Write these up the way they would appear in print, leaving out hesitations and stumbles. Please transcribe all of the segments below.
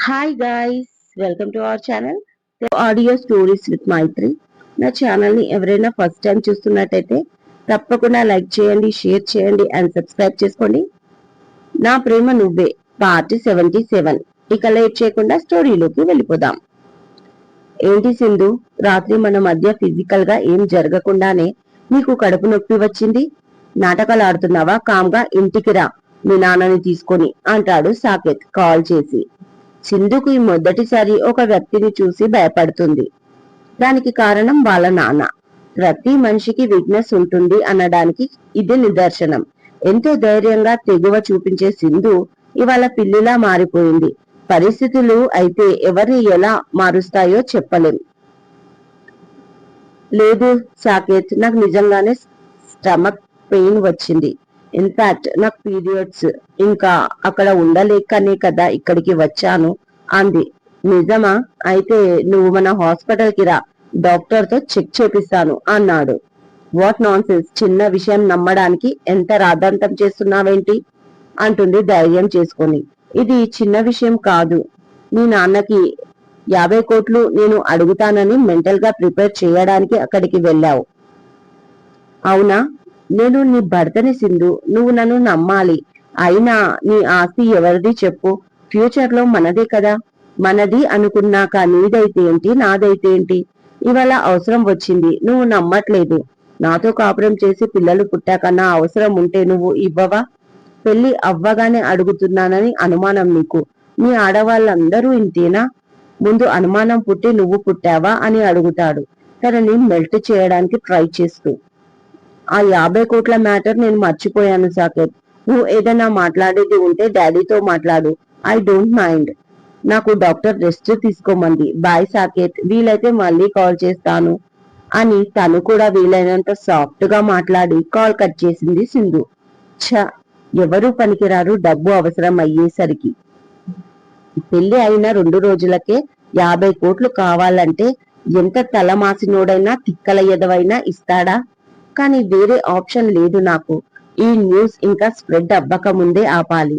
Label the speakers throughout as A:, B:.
A: Hi guys, welcome to our channel audio stories with Maitri. నా channel ని ఎవరైనా first time చూస్తున్నట్టయితే తప్పకుండా లైక్ చేయండి, షేర్ చేయండి అండ్ సబ్స్క్రైబ్ చేసుకోండి. నా ప్రేమ నువ్వే పార్ట్ 77. ఇక లేట్ చేయకుండా స్టోరీలోకి వెళ్ళిపోదాం. ఏంటి సింధు, రాత్రి మన మధ్య ఫిజికల్ గా ఏం జరగకుండానే నీకు కడుపు నొప్పి వచ్చింది? నాటకాలు ఆడుతున్నావా? కామ్గా ఇంటికి రా మీ నాన్నని తీసుకొని అంటాడు సాకేత్ కాల్ చేసి. సింధుకు ఈ మొదటిసారి ఒక వ్యక్తిని చూసి భయపడుతుంది. దానికి కారణం వాళ్ళ నాన్న. ప్రతి మనిషికి వీక్నెస్ ఉంటుంది అనడానికి ఇది నిదర్శనం. ఎంతో ధైర్యంగా తెగువ చూపించే సింధు ఇవాళ పిల్లిలా మారిపోయింది. పరిస్థితులు అయితే ఎవరిని ఎలా మారుస్తాయో చెప్పలేం. లేదు సాకేత్, నాకు నిజంగానే స్టమక్ పెయిన్ వచ్చింది. ఇన్ఫాక్ట్ నాకు పీరియడ్స్. ఇంకా అక్కడ ఉండలేకనే కదా ఇక్కడికి వచ్చాను అంది. నిజమా? అయితే నువ్వు మన హాస్పిటల్ కి రా, డాక్టర్ తో చెక్ చేపిస్తాను అన్నాడు. వాట్ నాన్ సెన్స్, చిన్న విషయం నమ్మడానికి ఎంత రాద్ధాంతం చేస్తున్నావేంటి అంటుంది ధైర్యం చేసుకొని. ఇది చిన్న విషయం కాదు. మీ నాన్నకి 50 కోట్లు నేను అడుగుతానని మెంటల్ గా ప్రిపేర్ చేయడానికి అక్కడికి వెళ్ళావు. అవునా? నేను నీ భర్తని సింధు, నువ్వు నన్ను నమ్మాలి. అయినా నీ ఆస్తి ఎవరిది చెప్పు? ఫ్యూచర్ లో మనదే కదా. మనది అనుకున్నాక నీదైతే ఏంటి, నాదైతే ఏంటి? ఇవాళ అవసరం వచ్చింది, నువ్వు నమ్మట్లేదు. నాతో కాపురం చేసి పిల్లలు పుట్టాకన్నా అవసరం ఉంటే నువ్వు ఇవ్వవా? పెళ్లి అవ్వగానే అడుగుతున్నానని అనుమానం నీకు. మీ ఆడవాళ్ళందరూ ఇంతేనా? ముందు అనుమానం పుట్టి నువ్వు పుట్టావా అని అడుగుతాడు, తనని మెల్ట్ చేయడానికి ట్రై చేస్తూ. ఆ 50 కోట్ల మ్యాటర్ నేను మర్చిపోయాను సాకేత్. నువ్వు ఏదైనా మాట్లాడేది ఉంటే డాడీతో మాట్లాడు. I don't mind. నాకు డాక్టర్ రెస్ట్ తీసుకోమంది. బాయ్ సాకేత్, వీలైతే మళ్ళీ కాల్ చేస్తాను అని తను కూడా వీలైనంత సాఫ్ట్ గా మాట్లాడి కాల్ కట్ చేసింది సింధు. ఛ, ఎవరూ పనికిరారు డబ్బు అవసరం అయ్యేసరికి. పెళ్లి అయిన 2 రోజులకే 50 కోట్లు కావాలంటే ఎంత తలమాసినోడైనా తిక్కల ఎదవైనా ఇస్తాడా? కానీ వేరే ఆప్షన్ లేదు నాకు. ఈ న్యూస్ ఇంకా స్ప్రెడ్ అవ్వక ముందే ఆపాలి.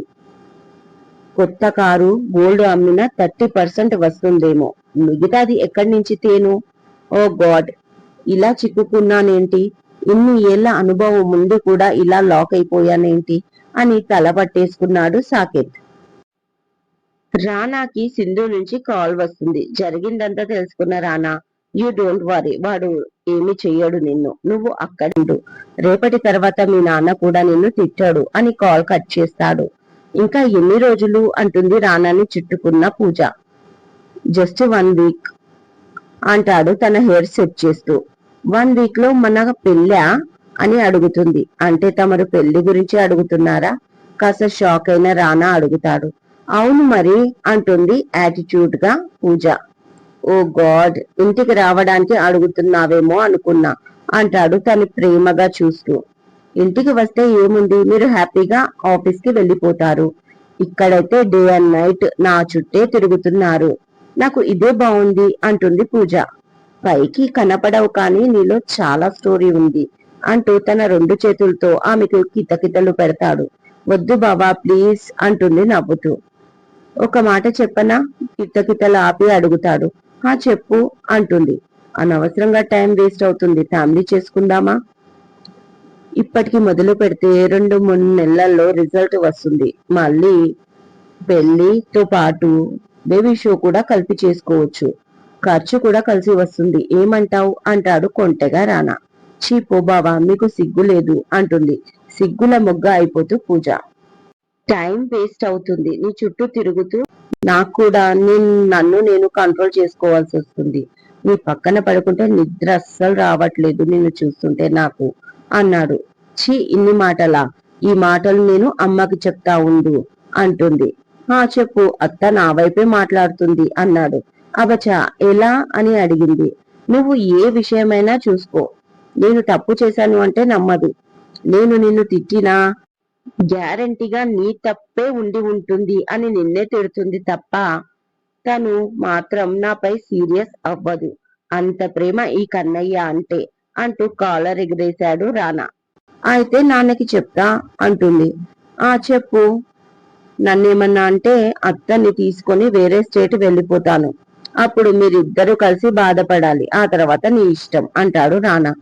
A: కొత్త కారు, గోల్డ్ అమ్మిన 30% వస్తుందేమో, మిగతాది ఎక్కడి నుంచి తేను? ఓ గాడ్, ఇలా చిక్కుకున్నానేంటి? ఇన్ని ఏళ్ల అనుభవం ముందు కూడా ఇలా లాక్ అయిపోయానేంటి అని తల పట్టేసుకున్నాడు సాకేత్. రానాకి సింధు నుంచి కాల్ వస్తుంది. జరిగిందంతా తెలుసుకున్న రానా, యూ డోంట్ వరీ, వాడు ఏమి చెయ్యడు నిన్ను, నువ్వు అక్కడుండు. రేపటి తర్వాత మీ నాన్న కూడా నిన్ను తిట్టాడు అని కాల్ కట్ చేస్తాడు. ఇంకా ఎన్ని రోజులు అంటుంది రానాని చుట్టుకున్న పూజ. జస్ట్ 1 వీక్ అంటాడు తన హెయిర్ సెట్ చేస్తూ. 1 వీక్ లో మన పెళ్ళా అని అడుగుతుంది. అంటే తమరు పెళ్లి గురించి అడుగుతున్నారా? కాస్త షాక్ అయిన రానా అడుగుతాడు. అవును మరి అంటుంది యాటిట్యూడ్ గా పూజ. ఓ గాడ్, ఇంటికి రావడానికి అడుగుతున్నావేమో అనుకున్నా అంటాడు తను ప్రేమగా చూస్తూ. ఇంటికి వస్తే ఏముంది, మీరు హ్యాపీగా ఆఫీస్ కి వెళ్ళిపోతారు. ఇక్కడైతే డే అండ్ నైట్ నా చుట్టే తిరుగుతున్నారు. నాకు ఇదే బాగుంది అంటుంది పూజ. పైకి కనపడవు కానీ నీలో చాలా స్టోరీ ఉంది అంటూ తన 2 చేతులతో ఆమెకు కితకితలు పెడతాడు. వద్దు బాబా ప్లీజ్ అంటుంది నవ్వుతూ. ఒక మాట చెప్పనా? కితకితలు ఆపి అడుగుతాడు. హా చెప్పు అంటుంది. అనవసరంగా టైం వేస్ట్ అవుతుంది, ఫ్యామిలీ చేసుకుందామా? ఇప్పటికి మొదలు పెడితే 2-3 నెలల్లో రిజల్ట్ వస్తుంది. మళ్ళీ పెళ్లితో పాటు బేబీ షో కూడా కలిపి చేసుకోవచ్చు. ఖర్చు కూడా కలిసి వస్తుంది. ఏమంటావు అంటాడు కొంటెగా రానా. చీపో బావా, మీకు సిగ్గు లేదు అంటుంది సిగ్గుల మొగ్గ అయిపోతూ పూజ. టైం వేస్ట్ అవుతుంది నీ చుట్టూ తిరుగుతూ. నాకు కూడా నన్ను నేను కంట్రోల్ చేసుకోవాల్సి వస్తుంది. నీ పక్కన పడుకుంటే నిద్ర అస్సలు రావట్లేదు నిన్ను చూస్తుంటే నాకు అన్నాడు. ఛీ, ఇన్ని మాటలా? ఈ మాటలు నేను అమ్మకి చెప్తా ఉండు అంటుంది. చెప్పు, అత్త నా వైపే మాట్లాడుతుంది అన్నాడు. అబచా, ఎలా అని అడిగింది. నువ్వు ఏ విషయమైనా చూసుకో, నేను తప్పు చేశాను అంటే నమ్మదు. నేను నిన్ను తిట్టినా గ్యారంటీగా నీ తప్పే ఉండి ఉంటుంది అని నిన్నే తిడుతుంది తప్ప తను మాత్రం నాపై సీరియస్ అవ్వదు. అంత ప్రేమ ఈ కన్నయ్య అంటే అంటూ కాలర్ ఎగిరేశాడు రానా. అయితే నాన్నకి చెప్తా అంటుంది. చెప్పు. నన్నేమన్నా అంటే అత్తని తీసుకొని వేరే స్టేట్ వెళ్ళిపోతాను. అప్పుడు మీరిద్దరూ కలిసి బాధపడాలి. ఆ తర్వాత నీ ఇష్టం అంటాడు రానా.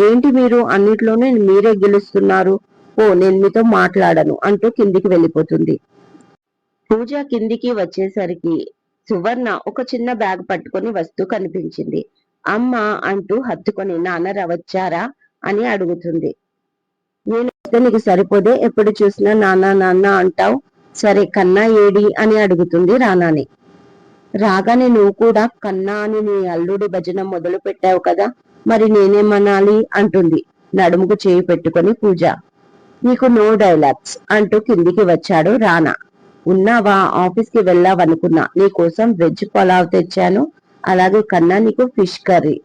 A: ఏంటి మీరు అన్నిట్లోనే మీరే గెలుస్తున్నారు? ఓ నేను మీతో మాట్లాడను అంటూ కిందికి వెళ్ళిపోతుంది. పూజ కిందికి వచ్చేసరికి సువర్ణ ఒక చిన్న బ్యాగ్ పట్టుకొని వస్తూ కనిపించింది. అమ్మ అంటూ హత్తుకొని నాన్న వచ్చారా అని అడుగుతుంది. నేను వస్తే నీకు సరిపోదే, ఎప్పుడు చూసినా నాన్న నాన్న అంటావు. సరే కన్నా ఏడి అని అడుగుతుంది రానాని. రాగానే నువ్వు కూడా కన్నా అని నీ అల్లుడి భజన మొదలు పెట్టావు కదా, మరి నేనేమనాలి అంటుంది నడుముకు చేయి పెట్టుకొని పూజ. నీకు నో డైలాగ్స్ అంటూ కిందికి వచ్చాడు రానా. ఉన్నావా, ఆఫీస్ కి వెళ్ళావనుకున్నా, నీకోసం వెజ్ పలావ్ తెచ్చాను, అలాగే కన్నా నీకు ఫిష్ కర్రీ.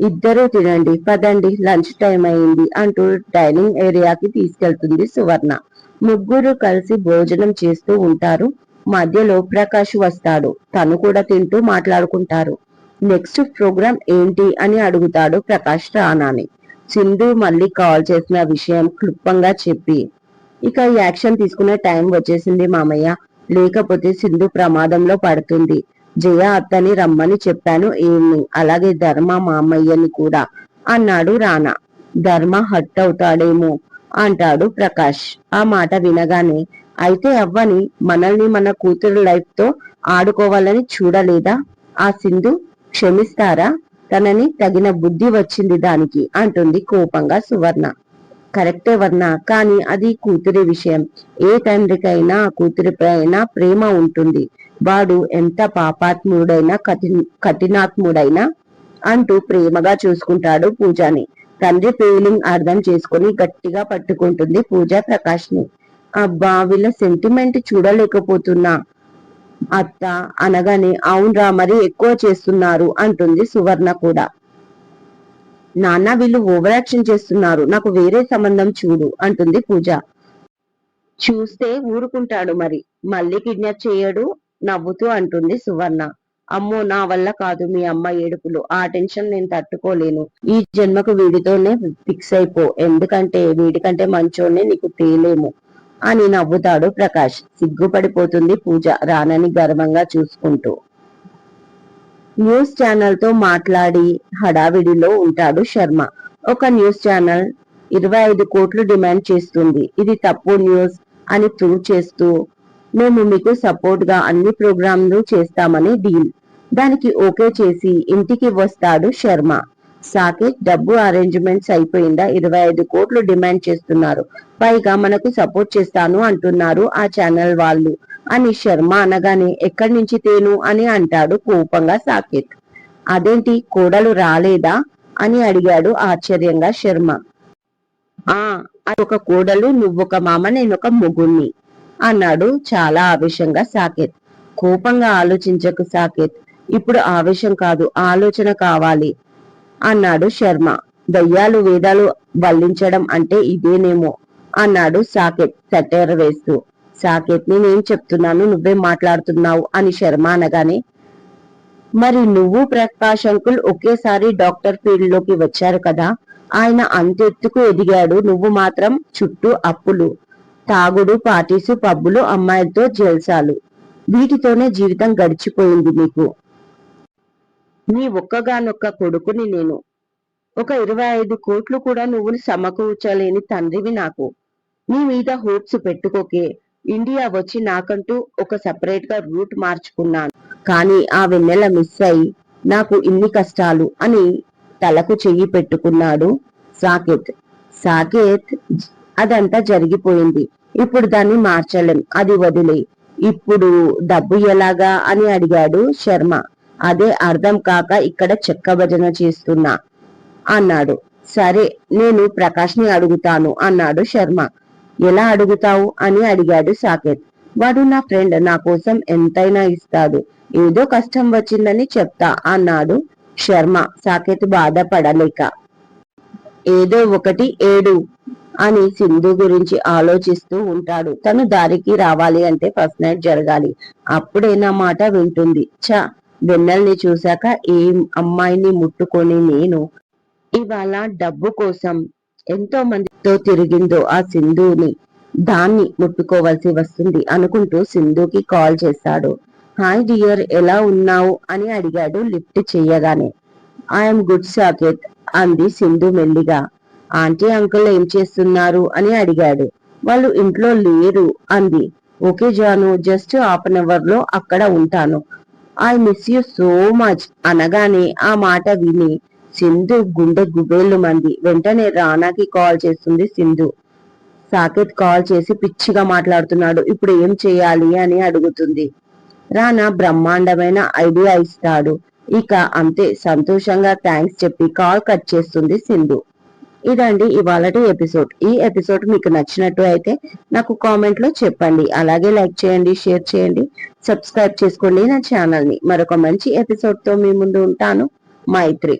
A: ఇద్దరూ తినండి, పదండి లంచ్ టైం అయింది అంటూ డైనింగ్ ఏరియాకి తీసుకెళ్తుంది సువర్ణ. ముగ్గురు కలిసి భోజనం చేస్తూ ఉంటారు. మధ్యలో ప్రకాష్ వస్తాడు. తను కూడా తింటూ మాట్లాడుకుంటారు. నెక్స్ట్ ప్రోగ్రామ్ ఏంటి అని అడుగుతాడు ప్రకాష్ రానాని. సింధు మళ్ళీ కాల్ చేసిన విషయం క్లుప్తంగా చెప్పి, ఇక యాక్షన్ తీసుకునే టైం వచ్చేసింది మామయ్య, లేకపోతే సింధు ప్రమాదంలో పడుతుంది. జయ అత్తని రమ్మని చెప్పాను ఏమి, అలాగే ధర్మ మామయ్యని కూడా అన్నాడు రానా. ధర్మ హట్ అవుతాడేమో అంటాడు ప్రకాష్. ఆ మాట వినగానే, అయితే అవ్వని, మనల్ని మన కూతురు లైఫ్ తో ఆడుకోవాలని చూడలేదా ఆ సింధు? క్షమిస్తారా? తనని తగిన బుద్ధి వచ్చింది దానికి అంటుంది కోపంగా సువర్ణ. కరెక్టే వర్ణ, కానీ అది కూతురి విషయం. ఏ తండ్రికైనా కూతురిపైనా ప్రేమ ఉంటుంది. వాడు ఎంత పాపాత్ముడైనా కఠినాత్ముడైనా అంటూ ప్రేమగా చూసుకుంటాడు పూజని. తండ్రి ఫీలింగ్ అర్థం చేసుకుని గట్టిగా పట్టుకుంటుంది పూజ ప్రకాష్ ని. అబ్బా వీళ్ళ సెంటిమెంట్ చూడలేకపోతున్నా అత్త అనగానే, అవునరా మరి ఎక్కువ చేస్తున్నారు అంటుంది సువర్ణ కూడా. నాన్న వీళ్ళు ఓవర్ యాక్షన్ చేస్తున్నారు, నాకు వేరే సంబంధం చూడు అంటుంది పూజ. చూస్తే ఊరుకుంటాడు మరి, మళ్ళీ కిడ్నాప్ చేయడు నవ్వుతూ అంటుంది సువర్ణ. అమ్మో నా వల్ల కాదు మీ అమ్మ ఏడుపులు, ఆ టెన్షన్ నేను తట్టుకోలేను. ఈ జన్మకు వీడితోనే ఫిక్స్ అయిపో, ఎందుకంటే వీడికంటే మంచోనే నీకు తేలేము అని నవ్వుతాడు ప్రకాష్. సిగ్గుపడిపోతుంది పూజ రానని గర్వంగా చూసుకుంటూ. న్యూస్ ఛానల్ తో మాట్లాడి హడావిడిలో ఉంటాడు శర్మ. ఒక న్యూస్ ఛానల్ 25 కోట్లు డిమాండ్ చేస్తుంది. ఇది తప్పు న్యూస్ అని ప్రూవ్ చేస్తూ, మేము మీకు సపోర్ట్ గా అన్ని ప్రోగ్రాంలు చేస్తామని డీల్. దానికి ఓకే చేసి ఇంటికి వస్తాడు శర్మ. సాకేత్ డబ్బు అరేంజ్మెంట్స్ అయిపోయిందా, 25 కోట్లు డిమాండ్ చేస్తున్నారు, పైగా మనకు సపోర్ట్ చేస్తాను అంటున్నారు ఆ ఛానల్ వాళ్ళు అని శర్మ అనగానే, ఎక్కడి నుంచి తేను అని అంటాడు కోపంగా సాకేత్. అదేంటి కోడలు రాలేదా అని అడిగాడు ఆశ్చర్యంగా శర్మ. ఆ అదొక కోడలు, నువ్వొక మామ, నేనొక మొగుణ్ణి అన్నాడు చాలా ఆవేశంగా సాకేత్. కోపంగా ఆలోచించకు సాకేత్, ఇప్పుడు ఆవేశం కాదు ఆలోచన కావాలి అన్నాడు శర్మ. దయ్యాలు వేదాలు వల్లించడం అంటే ఇదేనేమో అన్నాడు సాకేత్ సెటైర్ వేస్తూ. సాకేత్ నేనేం చెప్తున్నాను, నువ్వేం మాట్లాడుతున్నావు అని శర్మ అనగానే, మరి నువ్వు ప్రకాష్ అంకుల్ ఒకేసారి డాక్టర్ ఫీల్డ్ లోకి వచ్చారు కదా, ఆయన అంతెత్తుకు ఎదిగాడు, నువ్వు మాత్రం చుట్టూ అప్పులు, తాగుడు, పార్టీసు, పబ్బులు, అమ్మాయిలతో జల్సాలు, వీటితోనే జీవితం గడిచిపోయింది మీకు. నీ ఒక్కగానొక్క కొడుకుని నేను. ఒక 25 కోట్లు కూడా నువ్వు సమకూర్చలేని తండ్రివి నాకు. నీ మీద హోప్స్ పెట్టుకోకే. ఇండియా వచ్చి నాకంటూ ఒక సపరేట్ గా రూట్ మార్చుకున్నాను, కానీ ఆ వెన్నెల మిస్ అయి నాకు ఇన్ని కష్టాలు అని తలకు చెయ్యి పెట్టుకున్నాడు సాకేత్. సాకేత్ అదంతా జరిగిపోయింది, ఇప్పుడు దాన్ని మార్చలేం, అది వదిలే. ఇప్పుడు డబ్బు ఎలాగా అని అడిగాడు శర్మ. అదే అర్థం కాక ఇక్కడ చెక్క భజన చేస్తున్నా అన్నాడు. సరే నేను ప్రకాష్ ని అడుగుతాను అన్నాడు శర్మ. ఎలా అడుగుతావు అని అడిగాడు సాకేత్. వాడు నా ఫ్రెండ్, నా కోసం ఎంతైనా ఇస్తాడు, ఏదో కష్టం వచ్చిందని చెప్తా అన్నాడు శర్మ. సాకేత్ బాధపడలేక, ఏదో ఒకటి ఏడు అని సింధు గురించి ఆలోచిస్తూ ఉంటాడు. తను దారికి రావాలి అంటే ఫస్ట్ నైట్ జరగాలి, అప్పుడే నా మాట వింటుంది. వెన్నెల్ని చూశాక ఏ అమ్మాయిని ముట్టుకొని నేను ఇవాళ డబ్బు కోసం ఎంతో మందితో తిరిగిందో ఆ సింధుని దాన్ని ముట్టుకోవాల్సి వస్తుంది అనుకుంటూ సింధుకి కాల్ చేశాడు. హాయ్ డియర్, ఎలా ఉన్నావు అని అడిగాడు లిఫ్ట్ చెయ్యగానే. ఐఎమ్ గుడ్ సాకేత్ అంది సింధు మెల్లిగా. ఆంటీ అంకుల్ ఏం చేస్తున్నారు అని అడిగాడు. వాళ్ళు ఇంట్లో లేరు అంది. ఓకే జాను, జస్ట్ హాఫ్ అన్ అవర్ లో అక్కడ ఉంటాను. I miss you so much అనగానే ఆ మాట విని సింధు గుండె గుబేళ్ళు మంది. వెంటనే రానాకి కాల్ చేస్తుంది సింధు. సాకేత్ కాల్ చేసి పిచ్చిగా మాట్లాడుతున్నాడు, ఇప్పుడు ఏం చేయాలి అని అడుగుతుంది. రానా బ్రహ్మాండమైన ఐడియా ఇస్తాడు. ఇక అంతే, సంతోషంగా థ్యాంక్స్ చెప్పి కాల్ కట్ చేస్తుంది సింధు. ఇదండి ఇవాళటి ఎపిసోడ్. ఈ ఎపిసోడ్ మీకు నచ్చినట్టు అయితే నాకు కామెంట్ లో చెప్పండి. అలాగే లైక్ చేయండి, షేర్ చేయండి, సబ్స్క్రైబ్ చేసుకోండి నా ఛానల్ ని. మరొక మంచి ఎపిసోడ్ తో మీ ముందు ఉంటాను. మైత్రి.